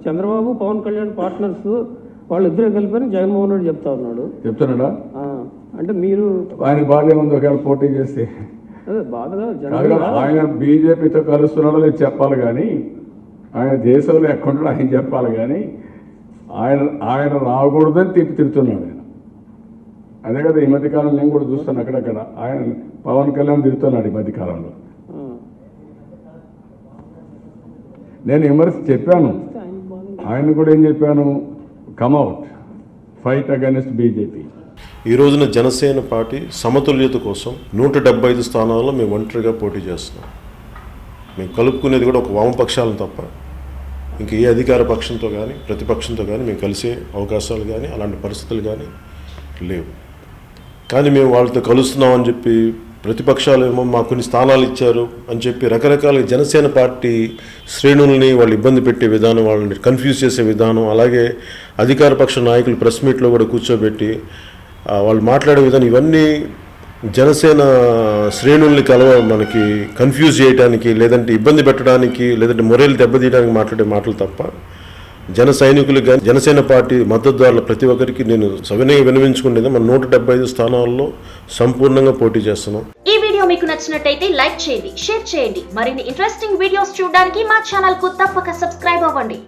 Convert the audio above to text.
Chandrababu Pawan Kalyan partners వాళ్ళిద్దరూ కలిపని జగన్మోహన్ రెడ్డి చెప్తున్నాడా? అంటే మీరు ఆయన బాధ ఉంది ఒకవేళ పోటీ చేస్తే. అదే బాధగా ఆయన బీజేపీతో కలుస్తున్నాడో లేదు చెప్పాలి, కానీ ఆయన దేశంలో ఎక్కడున్నాడో ఆయన చెప్పాలి, కానీ ఆయన రాకూడదని తిడుతున్నాడు ఆయన. అదే కదా ఈ మధ్యకాలం నేను కూడా చూస్తాను అక్కడక్కడ ఆయన పవన్ కళ్యాణ్ తిడుతున్నాడు ఈ మధ్యకాలంలో. నేను విమర్శ చెప్పాను, ఆయన కూడా ఏం చెప్పాను, కమ్అవుట్, ఫైట్ అగైన్స్ట్ బీజేపీ. ఈ రోజున జనసేన పార్టీ సమతుల్యత కోసం 175 స్థానాల్లో మేము ఒంటరిగా పోటీ చేస్తున్నాం. మేము కలుపుకునేది కూడా ఒక వామపక్షాలను తప్ప ఇంక ఏ అధికార పక్షంతో కానీ ప్రతిపక్షంతో కానీ మేము కలిసే అవకాశాలు కానీ అలాంటి పరిస్థితులు కానీ లేవు. కానీ మేము వాళ్ళతో కలుస్తున్నామని చెప్పి ప్రతిపక్షాలు ఏమో మాకు కొన్ని స్థానాలు ఇచ్చారు అని చెప్పి రకరకాల జనసేన పార్టీ శ్రేణుల్ని వాళ్ళు ఇబ్బంది పెట్టే విధానం, వాళ్ళని కన్ఫ్యూజ్ చేసే విధానం, అలాగే అధికార పక్ష నాయకులు ప్రెస్ మీట్లో కూడా కూర్చోబెట్టి వాళ్ళు మాట్లాడే విధానం, ఇవన్నీ జనసేన శ్రేణుల్ని మనకి కన్ఫ్యూజ్ చేయడానికి, లేదంటే ఇబ్బంది పెట్టడానికి, లేదంటే మొరేలు దెబ్బతీయడానికి మాట్లాడే మాటలు తప్ప జన సైనికులకు కానీ జనసేన పార్టీ మద్దతుదారుల ప్రతి ఒక్కరికి నేను సవినయంగా విన్నవించుకునేది మన 175 స్థానాల్లో సంపూర్ణంగా పోటీ చేస్తున్నాం. ఈ వీడియో మీకు నచ్చినట్టయితే లైక్ చేయండి, షేర్ చేయండి. మరిన్ని ఇంట్రెస్టింగ్ వీడియోస్ చూడడానికి మా ఛానల్ కు తప్పక సబ్స్క్రైబ్ అవ్వండి.